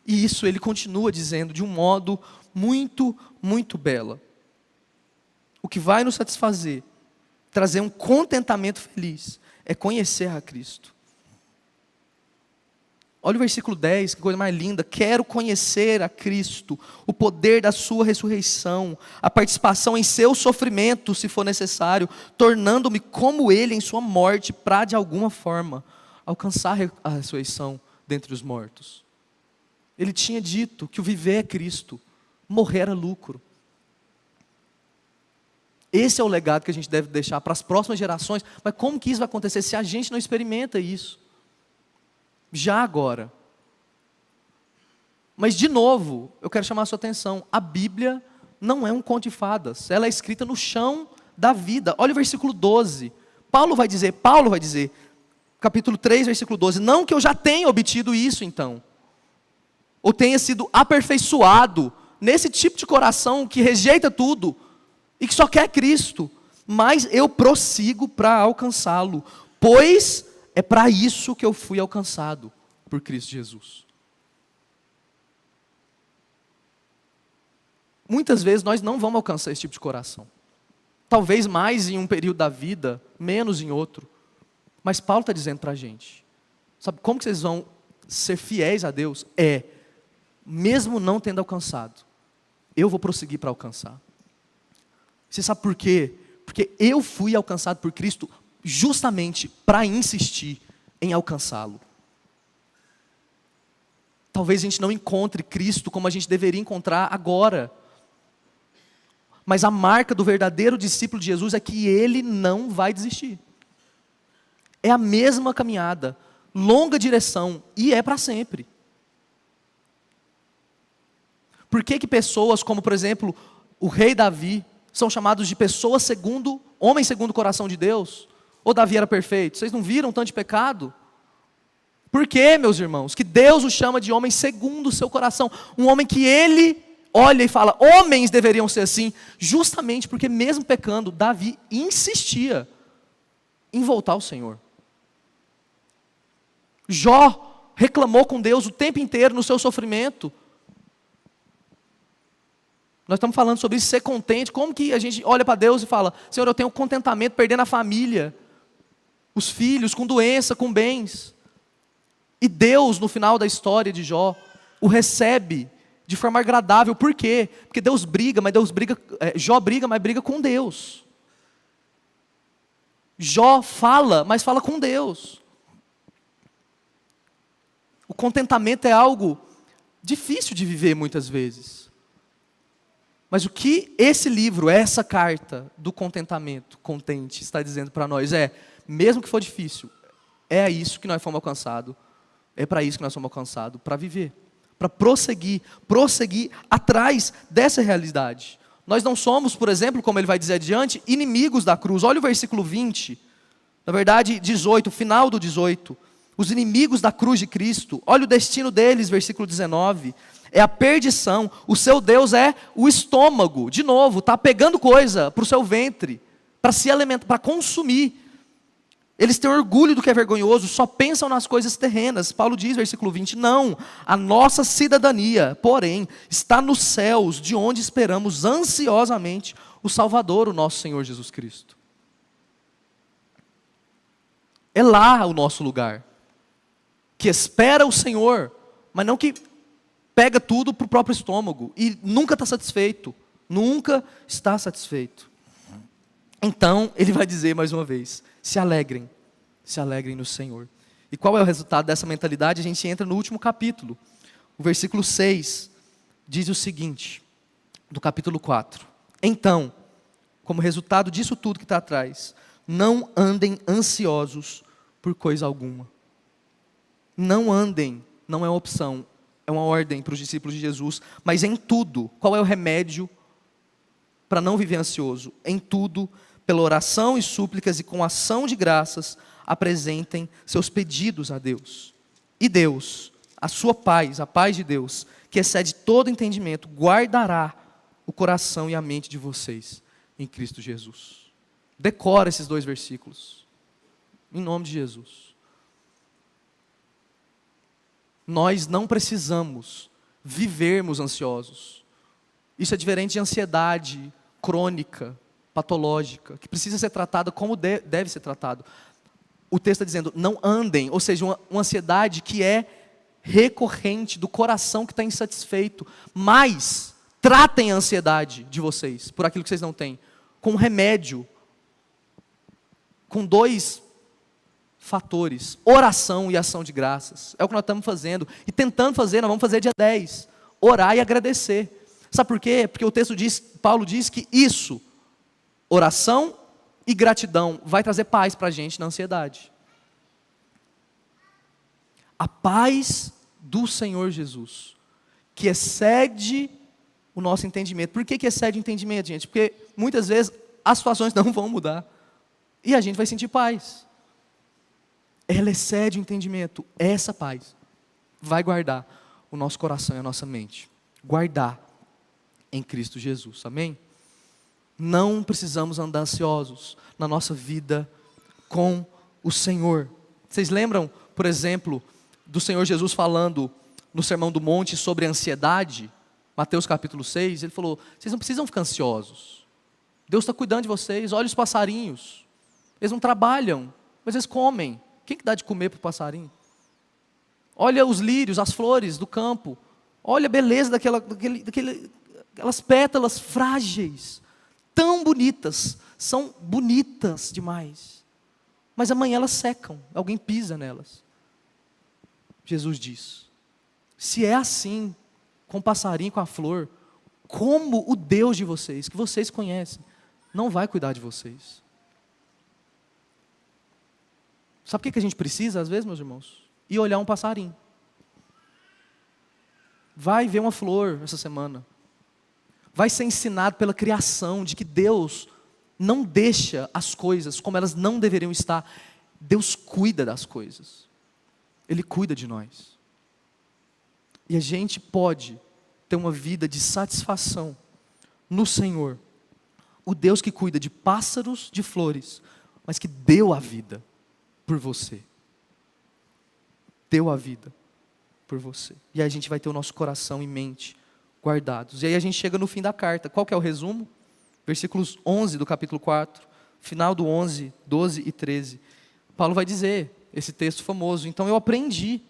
S1: E isso ele continua dizendo de um modo muito, muito belo. O que vai nos satisfazer, trazer um contentamento feliz, é conhecer a Cristo. Olha o versículo 10, que coisa mais linda. Quero conhecer a Cristo, o poder da sua ressurreição, a participação em seu sofrimento, se for necessário, tornando-me como ele em sua morte, para de alguma forma alcançar a ressurreição dentre os mortos. Ele tinha dito que o viver é Cristo, morrer era lucro. Esse é o legado que a gente deve deixar para as próximas gerações. Mas como que isso vai acontecer se a gente não experimenta isso? Já agora. Mas, de novo, eu quero chamar a sua atenção. A Bíblia não é um conto de fadas. Ela é escrita no chão da vida. Olha o versículo 12. Paulo vai dizer, capítulo 3, versículo 12. Não que eu já tenha obtido isso, então. Ou tenha sido aperfeiçoado nesse tipo de coração que rejeita tudo e que só quer Cristo. Mas eu prossigo para alcançá-lo. Pois é para isso que eu fui alcançado por Cristo Jesus. Muitas vezes nós não vamos alcançar esse tipo de coração. Talvez mais em um período da vida, menos em outro. Mas Paulo está dizendo para a gente. Sabe como que vocês vão ser fiéis a Deus? Mesmo não tendo alcançado, eu vou prosseguir para alcançar. Você sabe por quê? Porque eu fui alcançado por Cristo justamente para insistir em alcançá-lo. Talvez a gente não encontre Cristo como a gente deveria encontrar agora. Mas a marca do verdadeiro discípulo de Jesus é que ele não vai desistir. É a mesma caminhada, longa direção, e é para sempre. Por que pessoas como, por exemplo, o rei Davi, são chamados de pessoas homem segundo o coração de Deus? Ou Davi era perfeito? Vocês não viram tanto de pecado? Por que, meus irmãos, que Deus o chama de homem segundo o seu coração? Um homem que ele olha e fala, homens deveriam ser assim, justamente porque mesmo pecando, Davi insistia em voltar ao Senhor. Jó reclamou com Deus o tempo inteiro no seu sofrimento. Nós estamos falando sobre isso, ser contente. Como que a gente olha para Deus e fala, Senhor, eu tenho contentamento perdendo a família, os filhos, com doença, com bens. E Deus, no final da história de Jó, o recebe de forma agradável. Por quê? Porque Deus briga, mas Jó briga, mas briga com Deus. Jó fala, mas fala com Deus. O contentamento é algo difícil de viver muitas vezes. Mas o que esse livro, essa carta do contentamento, contente, está dizendo para nós mesmo que for difícil, é isso que nós fomos alcançados. É para isso que nós somos alcançados, para viver. Para prosseguir atrás dessa realidade. Nós não somos, por exemplo, como ele vai dizer adiante, inimigos da cruz. Olha o versículo 20, na verdade 18, final do 18. Os inimigos da cruz de Cristo, olha o destino deles, versículo 19. É a perdição, o seu Deus é o estômago. De novo, está pegando coisa para o seu ventre, para se alimentar, para consumir. Eles têm orgulho do que é vergonhoso, só pensam nas coisas terrenas. Paulo diz, versículo 20, não, a nossa cidadania, porém, está nos céus, de onde esperamos ansiosamente o Salvador, o nosso Senhor Jesus Cristo. É lá o nosso lugar, que espera o Senhor, mas não que pega tudo para o próprio estômago, e nunca está satisfeito, nunca está satisfeito. Então, ele vai dizer mais uma vez, se alegrem no Senhor. E qual é o resultado dessa mentalidade? A gente entra no último capítulo. O versículo 6 diz o seguinte, do capítulo 4. Então, como resultado disso tudo que está atrás, não andem ansiosos por coisa alguma. Não andem, não é uma opção, é uma ordem para os discípulos de Jesus, mas em tudo, qual é o remédio para não viver ansioso? Em tudo, pela oração e súplicas e com ação de graças, apresentem seus pedidos a Deus. E Deus, a sua paz, a paz de Deus, que excede todo entendimento, guardará o coração e a mente de vocês em Cristo Jesus. Decora esses 2 versículos, em nome de Jesus. Nós não precisamos vivermos ansiosos. Isso é diferente de ansiedade crônica, patológica, que precisa ser tratada como deve ser tratado. O texto está dizendo, não andem, ou seja, uma ansiedade que é recorrente do coração que está insatisfeito, mas tratem a ansiedade de vocês, por aquilo que vocês não têm, com remédio, com 2 fatores, oração e ação de graças. É o que nós estamos fazendo, e tentando fazer, nós vamos fazer dia 10, orar e agradecer. Sabe por quê? Porque o texto diz, Paulo diz que isso oração e gratidão vai trazer paz para a gente na ansiedade. A paz do Senhor Jesus, que excede o nosso entendimento. Por que excede o entendimento, gente? Porque muitas vezes as situações não vão mudar e a gente vai sentir paz. Ela excede o entendimento. Essa paz vai guardar o nosso coração e a nossa mente. Guardar em Cristo Jesus, amém? Não precisamos andar ansiosos na nossa vida com o Senhor. Vocês lembram, por exemplo, do Senhor Jesus falando no Sermão do Monte sobre a ansiedade? Mateus capítulo 6, ele falou, vocês não precisam ficar ansiosos. Deus está cuidando de vocês, olha os passarinhos. Eles não trabalham, mas eles comem. Quem que dá de comer para o passarinho? Olha os lírios, as flores do campo. Olha a beleza daquelas pétalas frágeis, tão bonitas, são bonitas demais. Mas amanhã elas secam, alguém pisa nelas. Jesus diz, se é assim, com o passarinho, com a flor, como o Deus de vocês, que vocês conhecem, não vai cuidar de vocês. Sabe o que a gente precisa, às vezes, meus irmãos? Ir olhar um passarinho. Vai ver uma flor essa semana. Vai ser ensinado pela criação de que Deus não deixa as coisas como elas não deveriam estar. Deus cuida das coisas. Ele cuida de nós. E a gente pode ter uma vida de satisfação no Senhor. O Deus que cuida de pássaros, de flores, mas que deu a vida por você. Deu a vida por você. E aí a gente vai ter o nosso coração e mente guardados. E aí a gente chega no fim da carta. Qual que é o resumo? Versículos 11 do capítulo 4, final do 11, 12 e 13. Paulo vai dizer esse texto famoso. Então eu aprendi,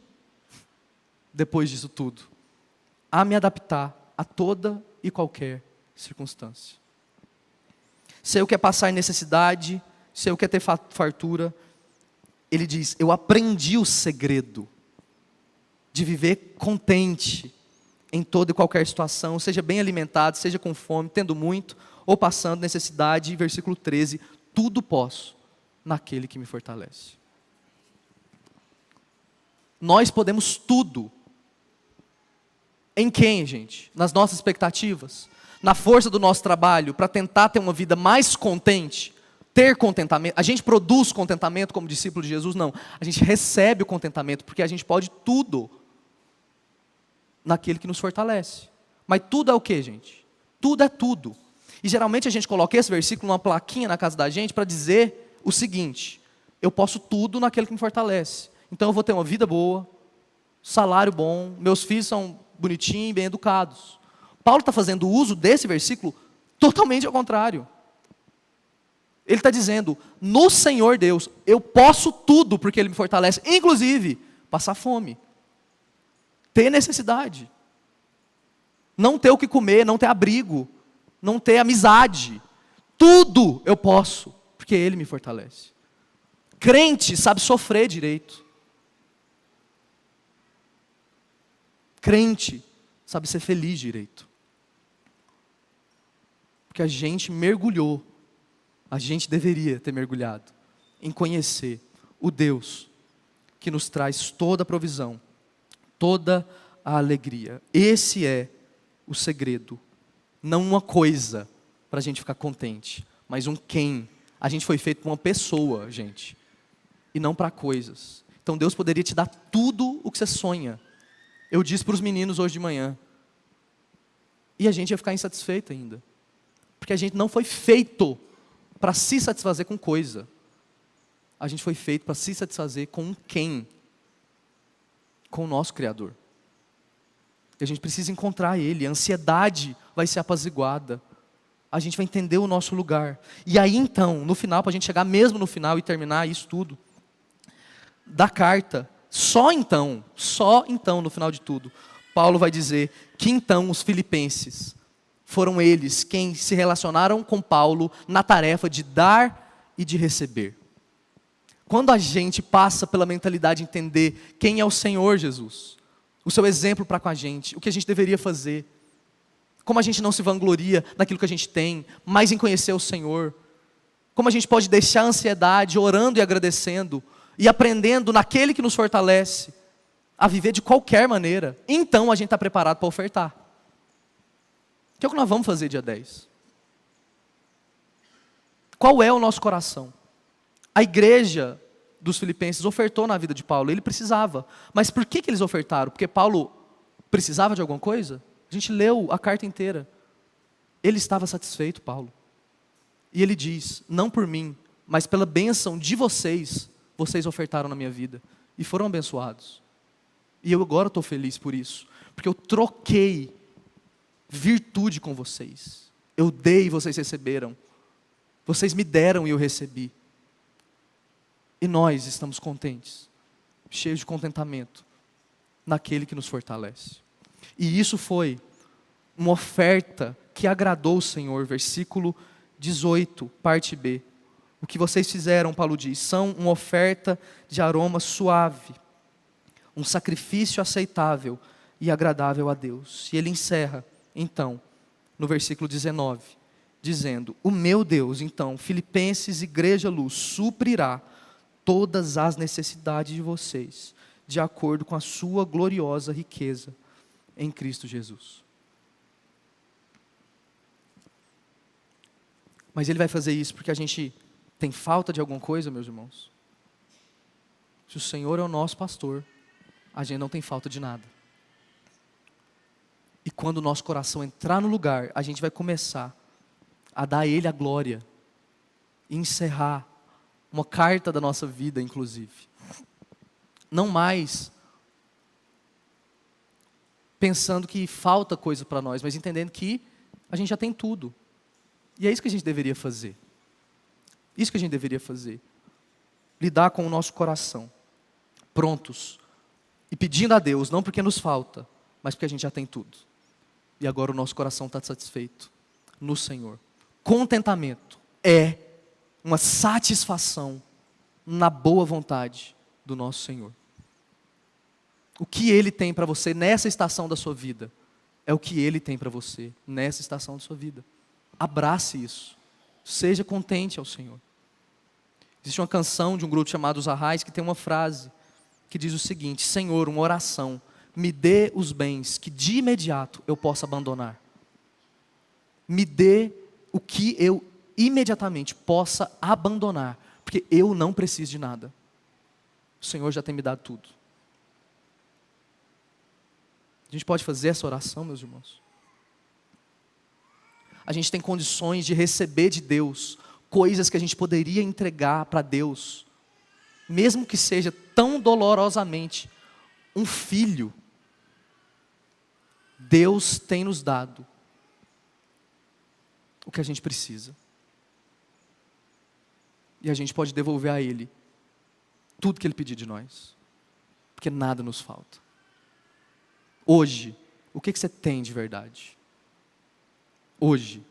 S1: depois disso tudo, a me adaptar a toda e qualquer circunstância. Sei o que é passar necessidade, sei o que é ter fartura. Ele diz, eu aprendi o segredo de viver contente em toda e qualquer situação, seja bem alimentado, seja com fome, tendo muito, ou passando necessidade. Versículo 13, tudo posso naquele que me fortalece. Nós podemos tudo. Em quem, gente? Nas nossas expectativas? Na força do nosso trabalho, para tentar ter uma vida mais contente? Ter contentamento? A gente produz contentamento como discípulo de Jesus? Não. A gente recebe o contentamento, porque a gente pode tudo naquele que nos fortalece. Mas tudo é o que, gente? Tudo é tudo. E geralmente a gente coloca esse versículo numa plaquinha na casa da gente para dizer o seguinte: eu posso tudo naquele que me fortalece. Então eu vou ter uma vida boa, salário bom, meus filhos são bonitinhos e bem educados. Paulo está fazendo uso desse versículo totalmente ao contrário. Ele está dizendo, no Senhor Deus, eu posso tudo porque Ele me fortalece, inclusive passar fome, ter necessidade, não ter o que comer, não ter abrigo, não ter amizade. Tudo eu posso, porque Ele me fortalece. Crente sabe sofrer direito. Crente sabe ser feliz direito. Porque a gente mergulhou, a gente deveria ter mergulhado em conhecer o Deus que nos traz toda a provisão, toda a alegria. Esse é o segredo. Não uma coisa para a gente ficar contente, mas um quem. A gente foi feito para uma pessoa, gente, e não para coisas. Então Deus poderia te dar tudo o que você sonha. Eu disse para os meninos hoje de manhã. E a gente ia ficar insatisfeito ainda. Porque a gente não foi feito para se satisfazer com coisa. A gente foi feito para se satisfazer com um quem. Com o nosso Criador. E a gente precisa encontrar Ele. A ansiedade vai ser apaziguada. A gente vai entender o nosso lugar. E aí então, no final, para a gente chegar mesmo no final e terminar isso tudo, da carta, só então, no final de tudo, Paulo vai dizer que então os filipenses foram eles quem se relacionaram com Paulo na tarefa de dar e de receber. Quando a gente passa pela mentalidade de entender quem é o Senhor Jesus, o seu exemplo para com a gente, o que a gente deveria fazer, como a gente não se vangloria naquilo que a gente tem, mas em conhecer o Senhor, como a gente pode deixar a ansiedade orando e agradecendo e aprendendo naquele que nos fortalece a viver de qualquer maneira, então a gente está preparado para ofertar. Que é o que nós vamos fazer dia 10. Qual é o nosso coração? A igreja dos filipenses ofertou na vida de Paulo, ele precisava. Mas por que eles ofertaram? Porque Paulo precisava de alguma coisa? A gente leu a carta inteira. Ele estava satisfeito, Paulo. E ele diz, não por mim, mas pela bênção de vocês, vocês ofertaram na minha vida. E foram abençoados. E eu agora estou feliz por isso. Porque eu troquei virtude com vocês. Eu dei e vocês receberam. Vocês me deram e eu recebi. E nós estamos contentes, cheios de contentamento, naquele que nos fortalece. E isso foi uma oferta que agradou o Senhor, versículo 18, parte B. O que vocês fizeram, Paulo diz, são uma oferta de aroma suave, um sacrifício aceitável e agradável a Deus. E ele encerra, então, no versículo 19, dizendo, o meu Deus, então, Filipenses, Igreja Luz, suprirá todas as necessidades de vocês, de acordo com a sua gloriosa riqueza em Cristo Jesus. Mas Ele vai fazer isso porque a gente tem falta de alguma coisa, meus irmãos? Se o Senhor é o nosso pastor, a gente não tem falta de nada. E quando o nosso coração entrar no lugar, a gente vai começar a dar a Ele a glória e encerrar uma carta da nossa vida, inclusive. Não mais pensando que falta coisa para nós, mas entendendo que a gente já tem tudo. E é isso que a gente deveria fazer. Isso que a gente deveria fazer. Lidar com o nosso coração, prontos, e pedindo a Deus, não porque nos falta, mas porque a gente já tem tudo. E agora o nosso coração está satisfeito no Senhor. Contentamento é uma satisfação na boa vontade do nosso Senhor. O que Ele tem para você nessa estação da sua vida, é o que Ele tem para você nessa estação da sua vida. Abrace isso. Seja contente ao Senhor. Existe uma canção de um grupo chamado Os Arrais que tem uma frase que diz o seguinte: Senhor, uma oração, me dê os bens que de imediato eu possa abandonar. Me dê o que eu imediatamente possa abandonar, porque eu não preciso de nada. O Senhor já tem me dado tudo. A gente pode fazer essa oração, meus irmãos? A gente tem condições de receber de Deus coisas que a gente poderia entregar para Deus, mesmo que seja tão dolorosamente um filho. Deus tem nos dado o que a gente precisa. E a gente pode devolver a Ele tudo que Ele pedir de nós, porque nada nos falta. Hoje, o que você tem de verdade? Hoje,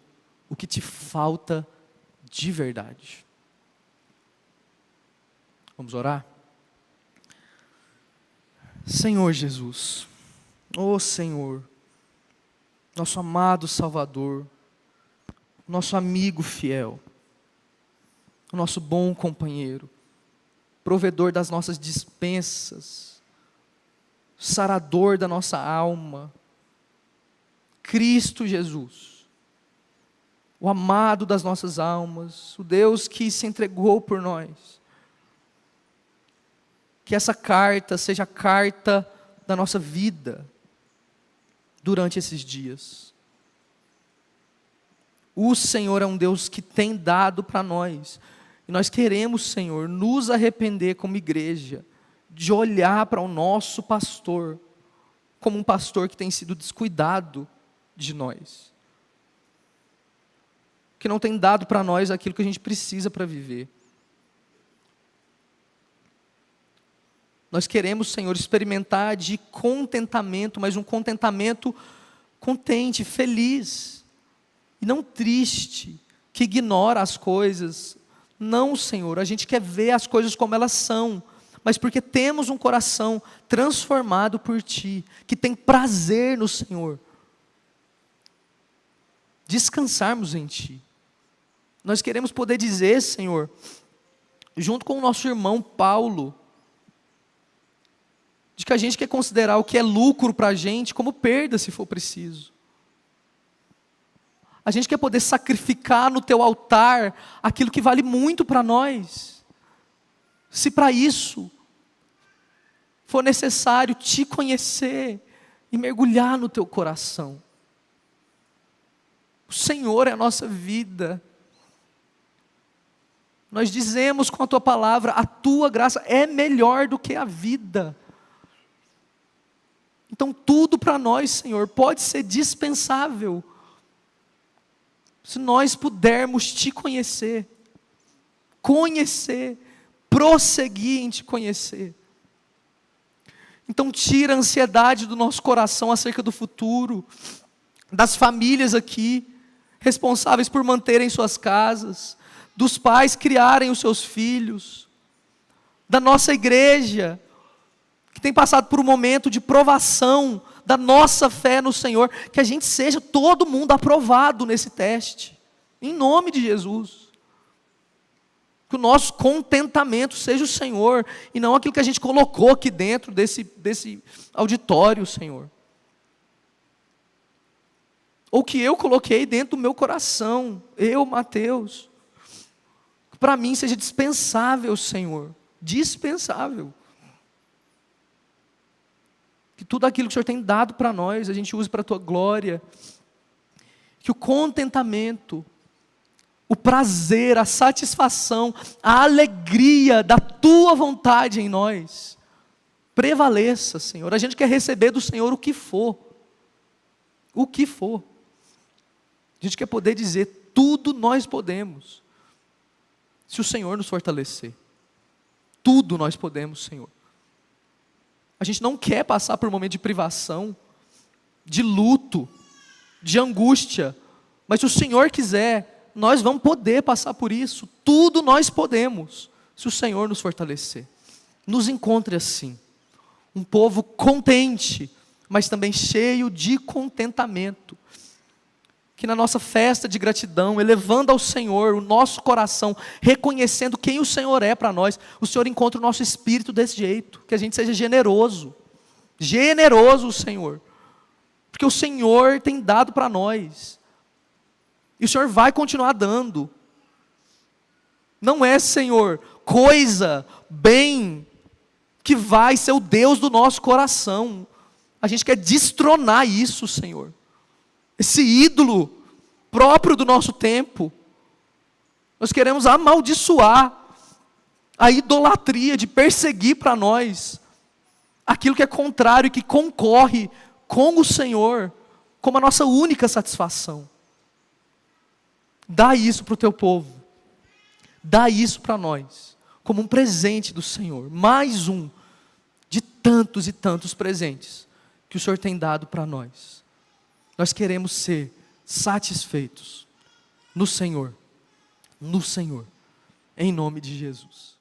S1: o que te falta de verdade? Vamos orar? Senhor Jesus, ó Senhor, nosso amado Salvador, nosso amigo fiel, o nosso bom companheiro, provedor das nossas dispensas, sarador da nossa alma, Cristo Jesus, o amado das nossas almas, o Deus que se entregou por nós. Que essa carta seja a carta da nossa vida durante esses dias. O Senhor é um Deus que tem dado para nós. E nós queremos, Senhor, nos arrepender como igreja, de olhar para o nosso pastor, como um pastor que tem sido descuidado de nós. Que não tem dado para nós aquilo que a gente precisa para viver. Nós queremos, Senhor, experimentar de contentamento, mas um contentamento contente, feliz, e não triste, que ignora as coisas. Não, Senhor, a gente quer ver as coisas como elas são, mas porque temos um coração transformado por Ti, que tem prazer no Senhor. Descansarmos em Ti. Nós queremos poder dizer, Senhor, junto com o nosso irmão Paulo, de que a gente quer considerar o que é lucro para a gente como perda, se for preciso. A gente quer poder sacrificar no teu altar aquilo que vale muito para nós. Se para isso for necessário te conhecer e mergulhar no teu coração. O Senhor é a nossa vida. Nós dizemos com a tua palavra, a tua graça é melhor do que a vida. Então tudo para nós, Senhor, pode ser dispensável, se nós pudermos te conhecer, prosseguir em te conhecer. Então tira a ansiedade do nosso coração acerca do futuro, das famílias aqui, responsáveis por manterem suas casas, dos pais criarem os seus filhos, da nossa igreja, que tem passado por um momento de provação da nossa fé no Senhor, que a gente seja todo mundo aprovado nesse teste, em nome de Jesus. Que o nosso contentamento seja o Senhor, e não aquilo que a gente colocou aqui dentro desse auditório, Senhor. Ou que eu coloquei dentro do meu coração, eu, Mateus. Que para mim seja dispensável, Senhor, dispensável. Que tudo aquilo que o Senhor tem dado para nós, a gente use para a tua glória. Que o contentamento, o prazer, a satisfação, a alegria da tua vontade em nós prevaleça, Senhor. A gente quer receber do Senhor o que for. O que for. A gente quer poder dizer, tudo nós podemos, se o Senhor nos fortalecer. Tudo nós podemos, Senhor. A gente não quer passar por um momento de privação, de luto, de angústia, mas se o Senhor quiser, nós vamos poder passar por isso. Tudo nós podemos, se o Senhor nos fortalecer. Nos encontre assim, um povo contente, mas também cheio de contentamento. Que na nossa festa de gratidão, elevando ao Senhor o nosso coração, reconhecendo quem o Senhor é para nós, o Senhor encontra o nosso espírito desse jeito, que a gente seja generoso, Senhor, porque o Senhor tem dado para nós, e o Senhor vai continuar dando. Não é, Senhor, coisa, bem, que vai ser o Deus do nosso coração. A gente quer destronar isso, Senhor. Esse ídolo próprio do nosso tempo. Nós queremos amaldiçoar a idolatria de perseguir para nós aquilo que é contrário e que concorre com o Senhor como a nossa única satisfação. Dá isso para o teu povo. Dá isso para nós como um presente do Senhor. Mais um de tantos e tantos presentes que o Senhor tem dado para nós. Nós queremos ser satisfeitos no Senhor, em nome de Jesus.